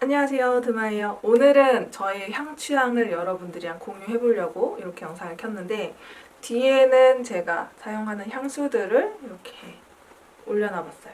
안녕하세요, 드마예요. 오늘은 저의 향 취향을 여러분들이랑 공유해보려고 이렇게 영상을 켰는데 뒤에는 제가 사용하는 향수들을 이렇게 올려놔봤어요.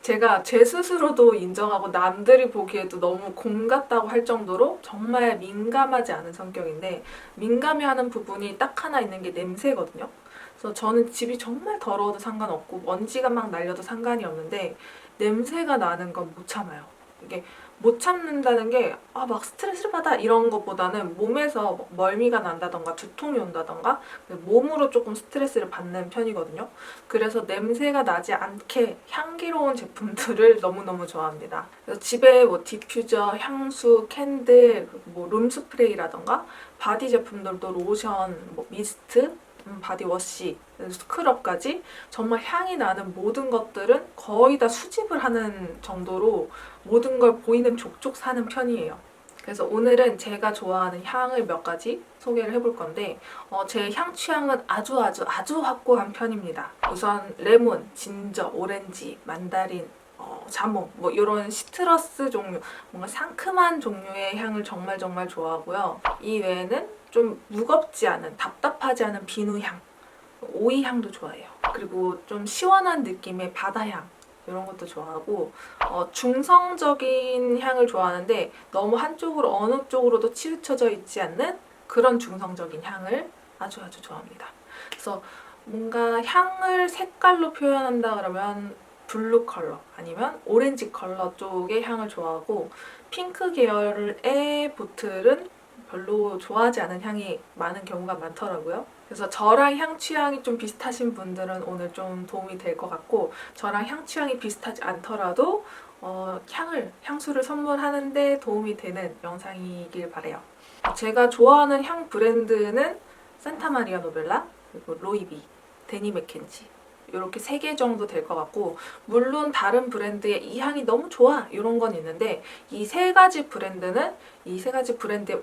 제가 제 스스로도 인정하고 남들이 보기에도 너무 곰 같다고 할 정도로 정말 민감하지 않은 성격인데 민감해하는 부분이 딱 하나 있는 게 냄새거든요. 그래서 저는 집이 정말 더러워도 상관없고 먼지가 막 날려도 상관이 없는데 냄새가 나는 건 못 참아요. 이게 못 참는다는 게 막 스트레스를 받아 이런 것보다는 몸에서 멀미가 난다던가 두통이 온다던가 몸으로 조금 스트레스를 받는 편이거든요. 그래서 냄새가 나지 않게 향기로운 제품들을 너무너무 좋아합니다. 그래서 집에 뭐 디퓨저, 향수, 캔들, 뭐 룸스프레이라던가 바디 제품들도 로션, 뭐 미스트, 바디워시, 스크럽까지 정말 향이 나는 모든 것들은 거의 다 수집을 하는 정도로 모든 걸 보이는 족족 사는 편이에요. 그래서 오늘은 제가 좋아하는 향을 몇 가지 소개를 해볼 건데 제 향 취향은 아주 확고한 편입니다. 우선 레몬, 진저, 오렌지, 만다린, 자몽 뭐 이런 시트러스 종류, 뭔가 상큼한 종류의 향을 정말 좋아하고요. 이 외에는 좀 무겁지 않은, 답답하지 않은 비누향, 오이향도 좋아해요. 그리고 좀 시원한 느낌의 바다향 이런 것도 좋아하고 중성적인 향을 좋아하는데 너무 한쪽으로 어느 쪽으로도 치우쳐져 있지 않는 그런 중성적인 향을 아주 좋아합니다. 그래서 뭔가 향을 색깔로 표현한다 그러면 블루 컬러 아니면 오렌지 컬러 쪽의 향을 좋아하고 핑크 계열의 보틀은 별로 좋아하지 않은 향이 많은 경우가 많더라고요. 그래서 저랑 향 취향이 좀 비슷하신 분들은 오늘 좀 도움이 될 것 같고 저랑 향 취향이 비슷하지 않더라도 향수를 선물하는데 도움이 되는 영상이길 바래요. 제가 좋아하는 향 브랜드는 산타마리아 노벨라, 그리고 로이비, 데니 맥켄지 이렇게 3개 정도 될 것 같고 물론 다른 브랜드의 이 향이 너무 좋아 이런 건 있는데 이 3가지 브랜드는 이 3가지 브랜드의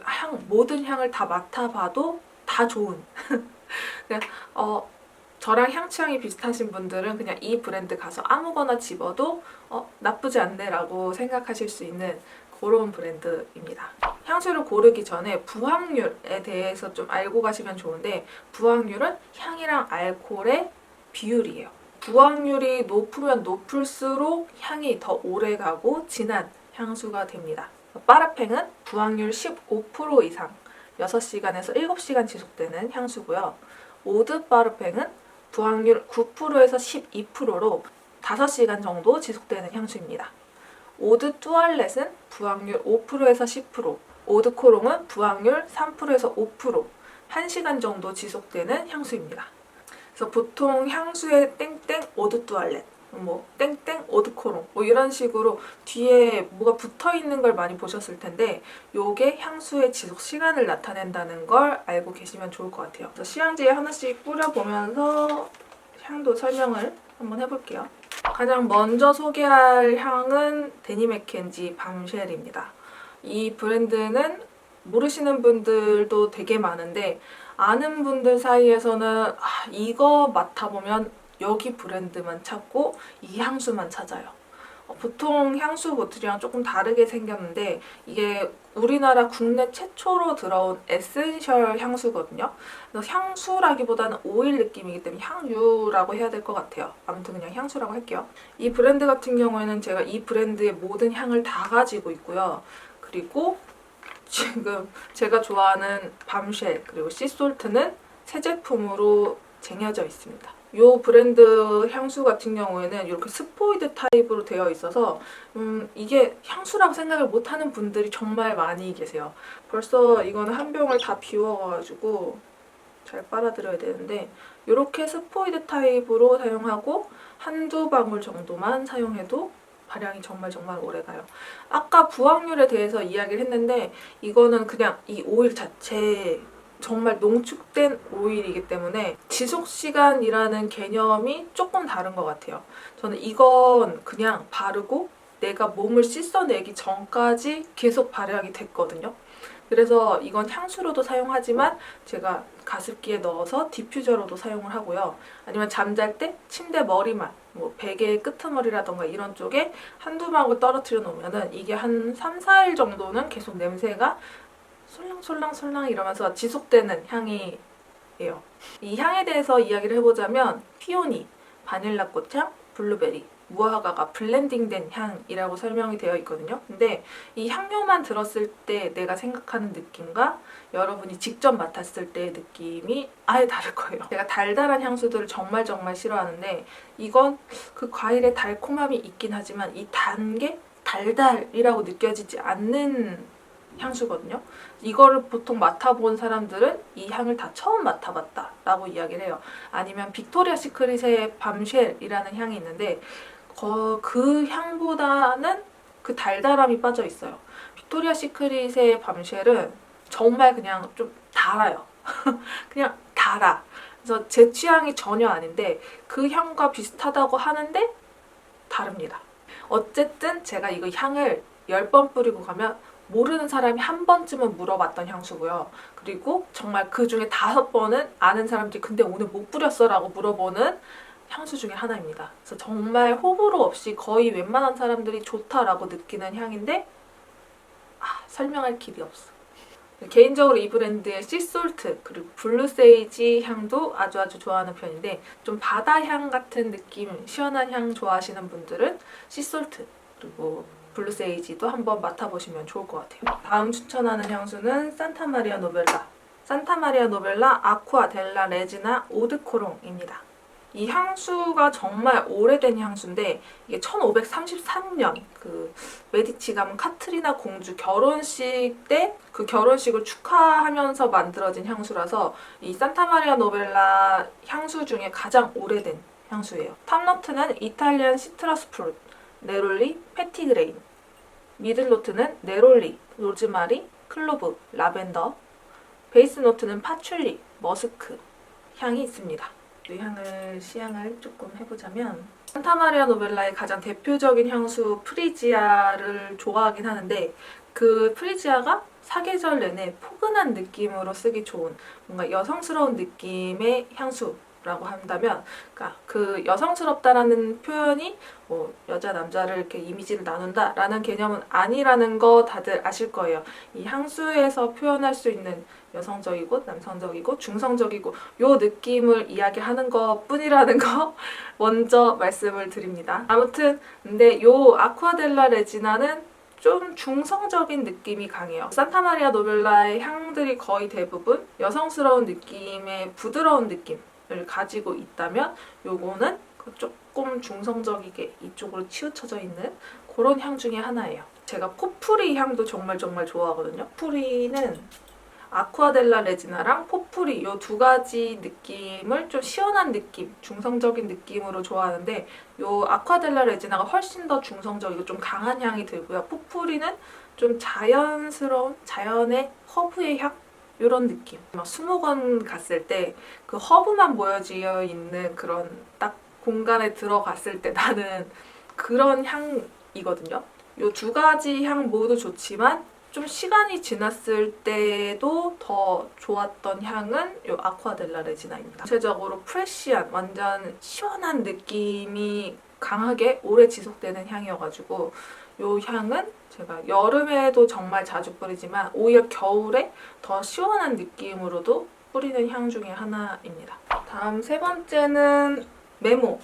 모든 향을 다 맡아봐도 다 좋은 그냥 저랑 향 취향이 비슷하신 분들은 그냥 이 브랜드 가서 아무거나 집어도 나쁘지 않네 라고 생각하실 수 있는 그런 브랜드입니다. 향수를 고르기 전에 부황률에 대해서 좀 알고 가시면 좋은데 부황률은 향이랑 알코올의 비율이에요. 부황률이 높으면 높을수록 향이 더 오래가고 진한 향수가 됩니다. 파라팽은 부황률 15% 이상 6시간에서 7시간 지속되는 향수고요. 오드 파르팽은 부황률 9%에서 12%로 5시간 정도 지속되는 향수입니다. 오드 뚜알렛은 부황률 5%에서 10%, 오드 코롱은 부황률 3%에서 5%, 1시간 정도 지속되는 향수입니다. 그래서 보통 향수에 땡땡 오드 뚜알렛, 뭐 땡땡 오드 코롱 뭐 이런 식으로 뒤에 뭐가 붙어 있는 걸 많이 보셨을 텐데 요게 향수의 지속 시간을 나타낸다는 걸 알고 계시면 좋을 것 같아요. 그래서 시향지에 하나씩 뿌려보면서 향도 설명을 한번 해볼게요. 가장 먼저 소개할 향은 데니 맥켄지 밤쉘입니다. 이 브랜드는 모르시는 분들도 되게 많은데 아는 분들 사이에서는 이거 맡아보면 여기 브랜드만 찾고 이 향수만 찾아요. 보통 향수 보틀이랑 조금 다르게 생겼는데 이게 우리나라 국내 최초로 들어온 에센셜 향수거든요. 그래서 향수라기보다는 오일 느낌이기 때문에 향유라고 해야 될 것 같아요. 아무튼 그냥 향수라고 할게요. 이 브랜드 같은 경우에는 제가 이 브랜드의 모든 향을 다 가지고 있고요. 그리고 지금 제가 좋아하는 밤쉘 그리고 씨솔트는 새 제품으로 쟁여져 있습니다. 이 브랜드 향수 같은 경우에는 이렇게 스포이드 타입으로 되어 있어서 이게 향수라고 생각을 못하는 분들이 정말 많이 계세요. 벌써 이거는 한 병을 다 비워가지고 잘 빨아들여야 되는데 이렇게 스포이드 타입으로 사용하고 한두 방울 정도만 사용해도 발향이 정말 오래가요. 아까 부황률에 대해서 이야기를 했는데 이거는 그냥 이 오일 자체 정말 농축된 오일이기 때문에 지속시간이라는 개념이 조금 다른 것 같아요. 저는 이건 그냥 바르고 내가 몸을 씻어내기 전까지 계속 발향이 됐거든요. 그래서 이건 향수로도 사용하지만 제가 가습기에 넣어서 디퓨저로도 사용을 하고요. 아니면 잠잘 때 침대 머리만 뭐 베개의 끄트머리라던가 이런 쪽에 한두 방울 떨어뜨려 놓으면은 이게 한 3, 4일 정도는 계속 냄새가 솔랑솔랑솔랑 이러면서 지속되는 향이에요. 이 향에 대해서 이야기를 해보자면 피오니, 바닐라 꽃향, 블루베리, 무화과가 블렌딩된 향이라고 설명이 되어 있거든요. 근데 이 향료만 들었을 때 내가 생각하는 느낌과 여러분이 직접 맡았을 때의 느낌이 아예 다를 거예요. 제가 달달한 향수들을 정말 싫어하는데 이건 그 과일의 달콤함이 있긴 하지만 이 단 게 달달이라고 느껴지지 않는 향수거든요. 이거를 보통 맡아본 사람들은 이 향을 다 처음 맡아봤다 라고 이야기를 해요. 아니면 빅토리아 시크릿의 밤쉘이라는 향이 있는데 그 향보다는 그 달달함이 빠져 있어요. 빅토리아 시크릿의 밤쉘은 정말 그냥 좀 달아요. 그냥 달아. 그래서 제 취향이 전혀 아닌데 그 향과 비슷하다고 하는데 다릅니다. 어쨌든 제가 이거 향을 10번 뿌리고 가면 모르는 사람이 한 번쯤은 물어봤던 향수고요. 그리고 정말 그 중에 5번은 아는 사람들이 근데 오늘 못 뿌렸어? 라고 물어보는 향수 중에 하나입니다. 그래서 정말 호불호 없이 거의 웬만한 사람들이 좋다라고 느끼는 향인데 설명할 길이 없어. 개인적으로 이 브랜드의 씨솔트 그리고 블루세이지 향도 아주 좋아하는 편인데 좀 바다향 같은 느낌, 시원한 향 좋아하시는 분들은 씨솔트 그리고 블루세이지도 한번 맡아보시면 좋을 것 같아요. 다음 추천하는 향수는 산타마리아 노벨라. 산타마리아 노벨라 아쿠아 델라 레지나 오드코롱입니다. 이 향수가 정말 오래된 향수인데 이게 1533년 그 메디치 가문 카트리나 공주 결혼식 때 그 결혼식을 축하하면서 만들어진 향수라서 이 산타마리아 노벨라 향수 중에 가장 오래된 향수예요. 탑노트는 이탈리안 시트러스 프루트, 네롤리, 페티그레인. 미들노트는 네롤리, 로즈마리, 클로브, 라벤더. 베이스 노트는 파출리, 머스크 향이 있습니다. 이 향을 시향을 조금 해보자면 산타마리아 노벨라의 가장 대표적인 향수 프리지아를 좋아하긴 하는데 그 프리지아가 사계절 내내 포근한 느낌으로 쓰기 좋은 뭔가 여성스러운 느낌의 향수라고 한다면 그러니까 그 여성스럽다라는 표현이 뭐 여자 남자를 이렇게 이미지를 나눈다라는 개념은 아니라는 거 다들 아실 거예요. 이 향수에서 표현할 수 있는 여성적이고 남성적이고 중성적이고 요 느낌을 이야기하는 것 뿐이라는 거 먼저 말씀을 드립니다. 아무튼 근데 요 아쿠아델라 레지나는 좀 중성적인 느낌이 강해요. 산타마리아 노벨라의 향들이 거의 대부분 여성스러운 느낌의 부드러운 느낌을 가지고 있다면 요거는 조금 중성적이게 이쪽으로 치우쳐져 있는 그런 향 중에 하나예요. 제가 포프리 향도 정말 좋아하거든요. 포프리는 아쿠아델라 레지나랑 포프리 이 두 가지 느낌을 좀 시원한 느낌, 중성적인 느낌으로 좋아하는데 이 아쿠아델라 레지나가 훨씬 더 중성적이고 좀 강한 향이 들고요. 포프리는 좀 자연스러운 자연의 허브의 향? 이런 느낌. 막 수목원 갔을 때 그 허브만 모여지어 있는 그런 딱 공간에 들어갔을 때 나는 그런 향이거든요. 이 두 가지 향 모두 좋지만 좀 시간이 지났을 때도 더 좋았던 향은 이 아쿠아델라 레지나입니다. 전체적으로 프레쉬한 완전 시원한 느낌이 강하게 오래 지속되는 향이어가지고 이 향은 제가 여름에도 정말 자주 뿌리지만 오히려 겨울에 더 시원한 느낌으로도 뿌리는 향 중에 하나입니다. 다음 세 번째는 메모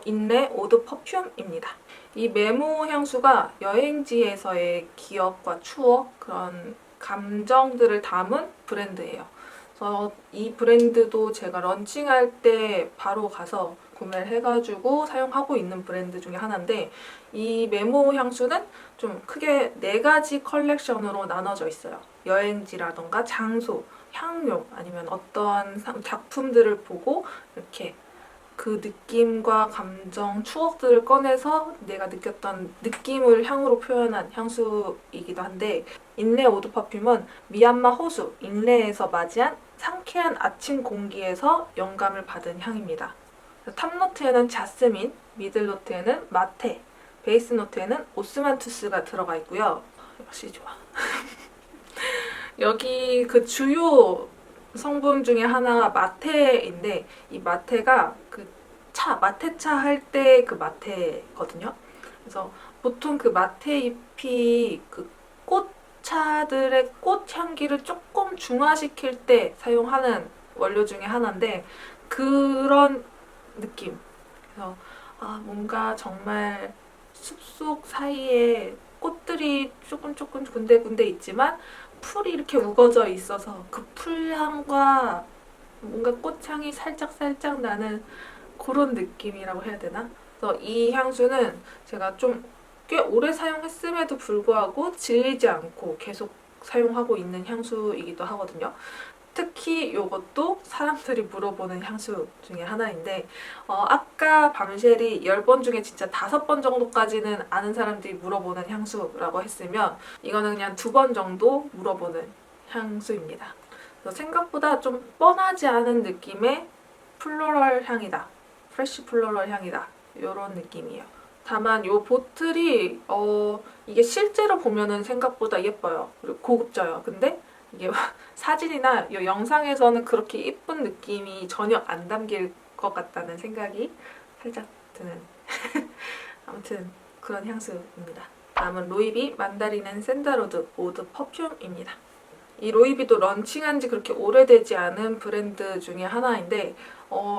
인레 오드 퍼퓸입니다. 이 메모 향수가 여행지에서의 기억과 추억, 그런 감정들을 담은 브랜드예요. 그래서 이 브랜드도 제가 런칭할 때 바로 가서 구매를 해가지고 사용하고 있는 브랜드 중에 하나인데 이 메모 향수는 좀 크게 4가지 컬렉션으로 나눠져 있어요. 여행지라던가 장소, 향료, 아니면 어떠한 작품들을 보고 이렇게 그 느낌과 감정, 추억들을 꺼내서 내가 느꼈던 느낌을 향으로 표현한 향수이기도 한데 인레 오드 퍼퓸은 미얀마 호수 인레에서 맞이한 상쾌한 아침 공기에서 영감을 받은 향입니다. 탑노트에는 자스민, 미들노트에는 마테, 베이스 노트에는 오스만투스가 들어가 있고요. 역시 좋아. 여기 그 주요 성분 중에 하나가 마테인데 이 마테가 그 마테차 할 때 그 마테거든요. 그래서 보통 그 마테 잎이 그 꽃차들의 꽃 향기를 조금 중화시킬 때 사용하는 원료 중에 하나인데 그런 느낌. 그래서 뭔가 정말 숲속 사이에 꽃들이 조금 군데군데 있지만 풀이 이렇게 우거져 있어서 그 풀향과 뭔가 꽃향이 살짝 나는 그런 느낌이라고 해야 되나? 그래서 이 향수는 제가 좀 꽤 오래 사용했음에도 불구하고 질리지 않고 계속 사용하고 있는 향수이기도 하거든요. 특히 이것도 사람들이 물어보는 향수 중에 하나인데 아까 밤쉘이 10번 중에 진짜 5번 정도까지는 아는 사람들이 물어보는 향수라고 했으면 이거는 그냥 2번 정도 물어보는 향수입니다. 그래서 생각보다 좀 뻔하지 않은 느낌의 플로럴 향이다. 프레쉬 플로럴 향이다. 이런 느낌이에요. 다만 이 보틀이 이게 실제로 보면은 생각보다 예뻐요. 그리고 고급져요. 근데 이게 사진이나 이 영상에서는 그렇게 예쁜 느낌이 전혀 안 담길 것 같다는 생각이 살짝 드는 아무튼 그런 향수입니다. 다음은 로이비 만다린 앤 샌다로드 오드 퍼퓸입니다. 이 로이비도 런칭한 지 그렇게 오래되지 않은 브랜드 중에 하나인데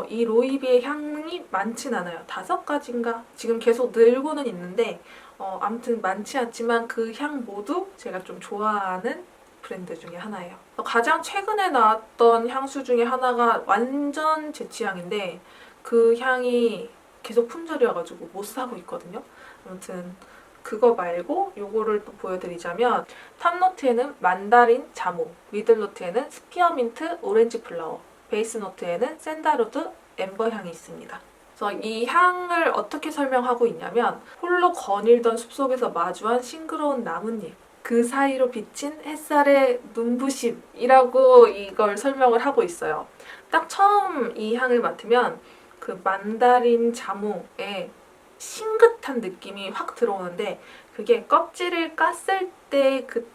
이 로이비의 향이 많진 않아요. 5가지인가? 지금 계속 늘고는 있는데 아무튼 많지 않지만 그 향 모두 제가 좀 좋아하는 브랜드 중에 하나예요. 가장 최근에 나왔던 향수 중에 하나가 완전 제 취향인데 그 향이 계속 품절이어가지고 못 사고 있거든요. 아무튼 그거 말고 요거를 또 보여드리자면 탑노트에는 만다린 자몽, 미들노트에는 스피어민트 오렌지 플라워, 베이스 노트에는 샌다로드 엠버 향이 있습니다. 그래서 이 향을 어떻게 설명하고 있냐면 홀로 거닐던 숲속에서 마주한 싱그러운 나뭇잎, 그 사이로 비친 햇살의 눈부심이라고 이걸 설명을 하고 있어요. 딱 처음 이 향을 맡으면 그 만다린 자몽의 싱긋한 느낌이 확 들어오는데 그게 껍질을 깠을 때 그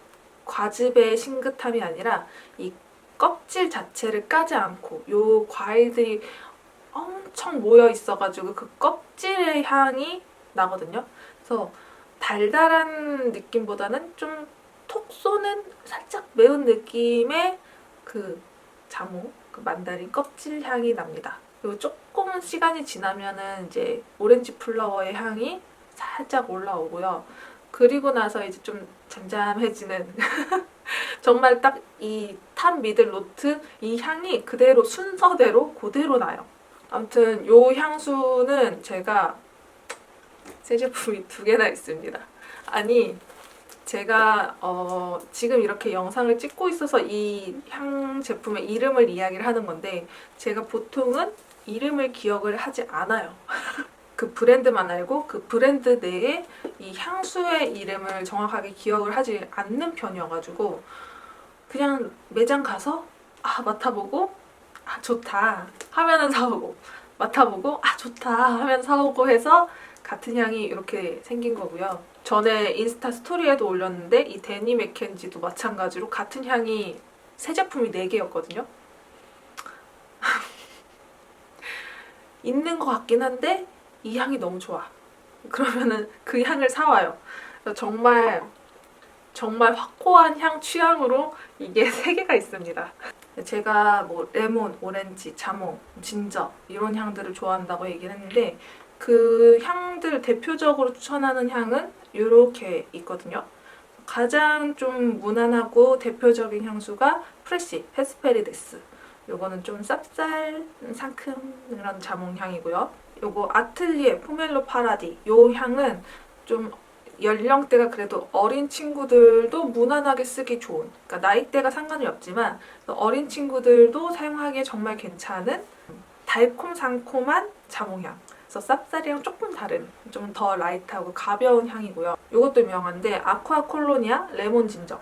과즙의 싱긋함이 아니라 이 껍질 자체를 까지 않고 요 과일들이 엄청 모여 있어가지고 그 껍질의 향이 나거든요. 그래서 달달한 느낌보다는 좀 톡 쏘는 살짝 매운 느낌의 그 자몽, 그 만다린 껍질 향이 납니다. 그리고 조금 시간이 지나면은 이제 오렌지 플라워의 향이 살짝 올라오고요. 그리고 나서 이제 좀 잠잠해지는 정말 딱 이 탑 미들 노트 이 향이 그대로 순서대로 그대로 나요. 아무튼 요 향수는 제가 새 제품이 2개나 있습니다. 아니 제가 지금 이렇게 영상을 찍고 있어서 이 향 제품의 이름을 이야기를 하는 건데 제가 보통은 이름을 기억을 하지 않아요. 그 브랜드만 알고 그 브랜드 내에 이 향수의 이름을 정확하게 기억을 하지 않는 편이어가지고 그냥 매장 가서 맡아보고 좋다 하면은 사오고 맡아보고 좋다 하면 사오고 해서 같은 향이 이렇게 생긴 거고요. 전에 인스타 스토리에도 올렸는데 이 데니 맥켄지도 마찬가지로 같은 향이 새 제품이 4개였거든요. 있는 것 같긴 한데 이 향이 너무 좋아. 그러면은 그 향을 사와요. 정말 확고한 향 취향으로 이게 3개가 있습니다. 제가 뭐 레몬, 오렌지, 자몽, 진저 이런 향들을 좋아한다고 얘기를 했는데 그 향들 대표적으로 추천하는 향은 이렇게 있거든요. 가장 좀 무난하고 대표적인 향수가 프레쉬, 헤스페리데스. 요거는 좀 쌉쌀, 상큼 그런 자몽 향이고요. 요거 아틀리에 포멜로 파라디. 요 향은 좀 연령대가 그래도 어린 친구들도 무난하게 쓰기 좋은, 그러니까 나이대가 상관이 없지만 어린 친구들도 사용하기에 정말 괜찮은 달콤상콤한 자몽향. 그래서 쌉쌀이랑 조금 다른 좀 더 라이트하고 가벼운 향이고요. 이것도 유명한데 아쿠아 콜로니아 레몬 진저.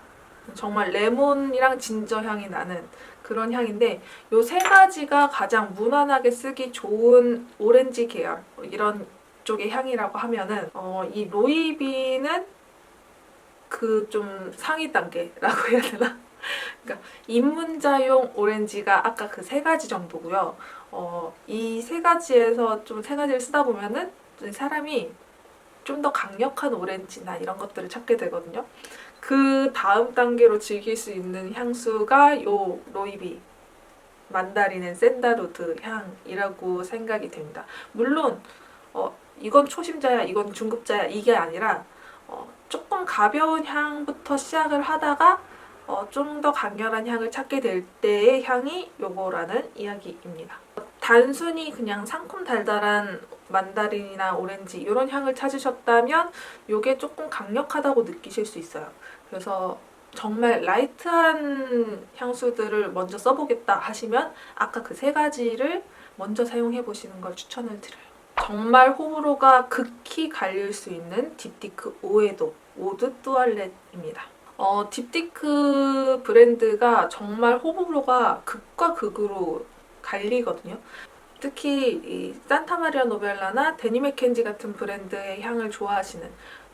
정말 레몬이랑 진저 향이 나는 그런 향인데 이 3가지가 가장 무난하게 쓰기 좋은 오렌지 계열 이런 쪽의 향이라고 하면은 이 로이비는 그 좀 상위 단계라고 해야 되나? 입문자용 오렌지가 아까 그 세 가지 정도고요. 이 세 가지에서 좀 세 가지를 쓰다 보면은 사람이 좀 더 강력한 오렌지나 이런 것들을 찾게 되거든요. 그 다음 단계로 즐길 수 있는 향수가 요 로이비 만다린 앤 샌달우드 향이라고 생각이 됩니다. 물론 이건 초심자야, 이건 중급자야 이게 아니라 조금 가벼운 향부터 시작을 하다가 좀 더 강렬한 향을 찾게 될 때의 향이 요거라는 이야기입니다. 단순히 그냥 상큼 달달한 만다린이나 오렌지 이런 향을 찾으셨다면 요게 조금 강력하다고 느끼실 수 있어요. 그래서 정말 라이트한 향수들을 먼저 써보겠다 하시면 아까 그 세 가지를 먼저 사용해 보시는 걸 추천을 드려요. 정말 호불호가 극히 갈릴 수 있는 딥티크 오에도 오드 뚜알렛입니다. 딥티크 브랜드가 정말 호불호가 극과 극으로 갈리거든요. 특히 이 산타마리아 노벨라나 데니 맥켄지 같은 브랜드의 향을 좋아하시는,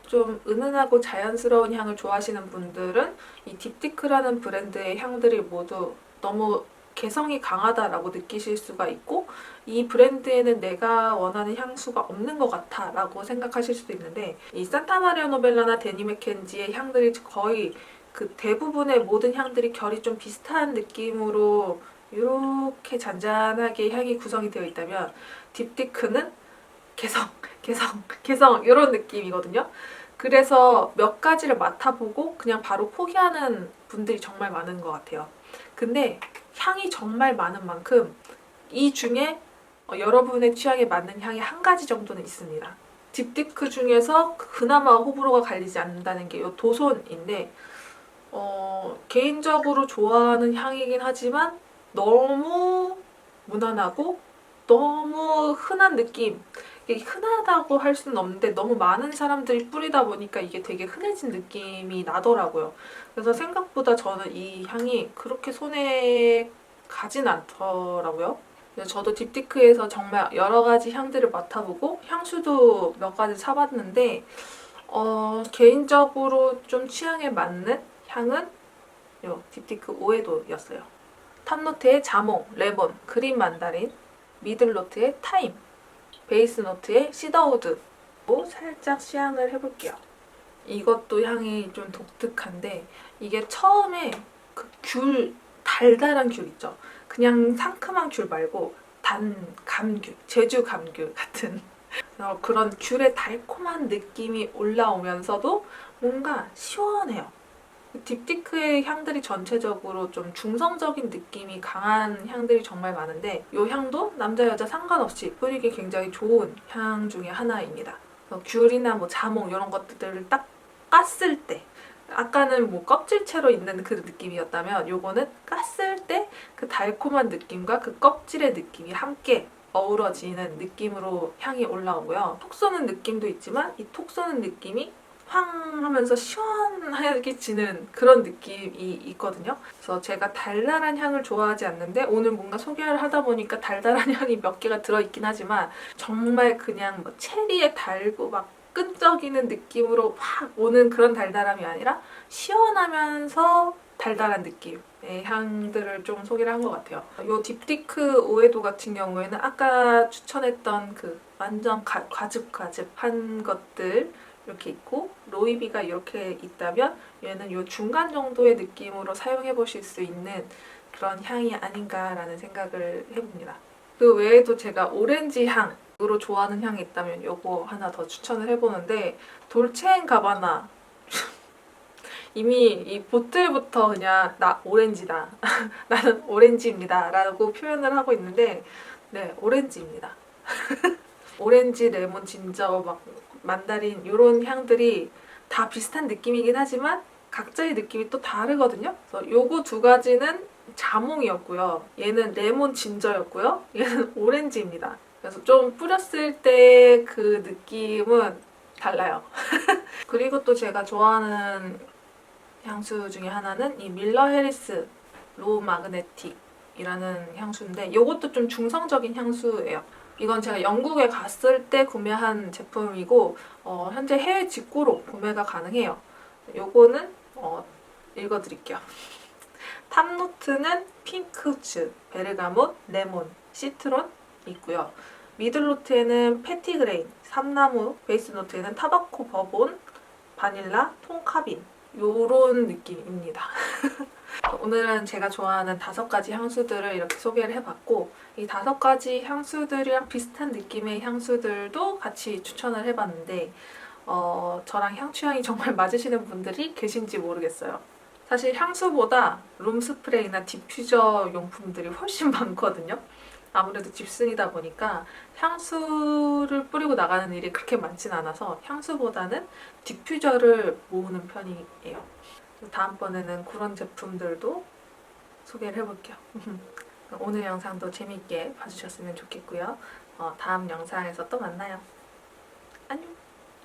좀 은은하고 자연스러운 향을 좋아하시는 분들은 이 딥티크라는 브랜드의 향들이 모두 너무 개성이 강하다라고 느끼실 수가 있고, 이 브랜드에는 내가 원하는 향수가 없는 것 같아 라고 생각하실 수도 있는데, 이 산타마리아 노벨라나 데니 맥켄지의 향들이 거의 그 대부분의 모든 향들이 결이 좀 비슷한 느낌으로 이렇게 잔잔하게 향이 구성이 되어 있다면, 딥티크는 개성 이런 느낌이거든요. 그래서 몇 가지를 맡아보고 그냥 바로 포기하는 분들이 정말 많은 것 같아요. 근데 향이 정말 많은 만큼 이 중에 여러분의 취향에 맞는 향이 한 가지 정도는 있습니다. 딥티크 중에서 그나마 호불호가 갈리지 않는다는 게 이 도손인데, 개인적으로 좋아하는 향이긴 하지만 너무 무난하고 너무 흔한 느낌. 이게 흔하다고 할 수는 없는데 너무 많은 사람들이 뿌리다 보니까 이게 되게 흔해진 느낌이 나더라고요. 그래서 생각보다 저는 이 향이 그렇게 손에 가진 않더라고요. 저도 딥티크에서 정말 여러 가지 향들을 맡아보고 향수도 몇 가지 사봤는데 개인적으로 좀 취향에 맞는 향은 요 딥티크 오에도였어요. 탑노트의 자몽, 레몬, 그린 만다린, 미들노트의 타임, 베이스 노트의 시더우드로 살짝 시향을 해볼게요. 이것도 향이 좀 독특한데, 이게 처음에 그 달달한 귤 있죠? 그냥 상큼한 귤 말고 감귤, 제주 감귤 같은 그런 귤의 달콤한 느낌이 올라오면서도 뭔가 시원해요. 딥티크의 향들이 전체적으로 좀 중성적인 느낌이 강한 향들이 정말 많은데, 이 향도 남자 여자 상관없이 뿌리기 굉장히 좋은 향 중에 하나입니다. 귤이나 뭐 자몽 이런 것들을 딱 깠을 때, 아까는 뭐 껍질채로 있는 그 느낌이었다면 요거는 깠을 때 그 달콤한 느낌과 그 껍질의 느낌이 함께 어우러지는 느낌으로 향이 올라오고요. 톡 쏘는 느낌도 있지만 이 톡 쏘는 느낌이 황 하면서 시원하게 지는 그런 느낌이 있거든요. 그래서 제가 달달한 향을 좋아하지 않는데 오늘 뭔가 소개를 하다 보니까 달달한 향이 몇 개가 들어있긴 하지만, 정말 그냥 뭐 체리에 달고 막 끈적이는 느낌으로 확 오는 그런 달달함이 아니라 시원하면서 달달한 느낌의 향들을 좀 소개를 한 것 같아요. 이 딥티크 오에도 같은 경우에는 아까 추천했던 그 완전 과즙한 것들 이렇게 있고, 로이비가 이렇게 있다면 얘는 이 중간 정도의 느낌으로 사용해 보실 수 있는 그런 향이 아닌가라는 생각을 해봅니다. 그 외에도 제가 오렌지 향으로 좋아하는 향이 있다면 이거 하나 더 추천을 해보는데, 돌체앤가바나. 이미 이 보틀부터 그냥 나 오렌지다 나는 오렌지입니다 라고 표현을 하고 있는데, 네, 오렌지입니다. 오렌지, 레몬, 진저, 막 만다린 이런 향들이 다 비슷한 느낌이긴 하지만 각자의 느낌이 또 다르거든요. 그래서 요거 두 가지는 자몽이었고요. 얘는 레몬 진저였고요. 얘는 오렌지입니다. 그래서 좀 뿌렸을 때 그 느낌은 달라요. 그리고 또 제가 좋아하는 향수 중에 하나는 이 밀러 해리스 로우 마그네틱이라는 향수인데, 이것도 좀 중성적인 향수예요. 이건 제가 영국에 갔을 때 구매한 제품이고 현재 해외 직구로 구매가 가능해요. 요거는 읽어드릴게요. 탑노트는 핑크우즈, 베르가못, 레몬, 시트론 있고요. 미들노트에는 패티그레인, 삼나무, 베이스 노트에는 타바코 버본, 바닐라, 톤카빈 요런 느낌입니다. 오늘은 제가 좋아하는 5가지 향수들을 이렇게 소개를 해봤고 이 5가지 향수들이랑 비슷한 느낌의 향수들도 같이 추천을 해봤는데 저랑 향 취향이 정말 맞으시는 분들이 계신지 모르겠어요. 사실 향수보다 룸스프레이나 디퓨저 용품들이 훨씬 많거든요. 아무래도 집순이다 보니까 향수를 뿌리고 나가는 일이 그렇게 많진 않아서 향수보다는 디퓨저를 모으는 편이에요. 다음번에는 그런 제품들도 소개를 해볼게요. 오늘 영상도 재밌게 봐주셨으면 좋겠고요. 다음 영상에서 또 만나요. 안녕!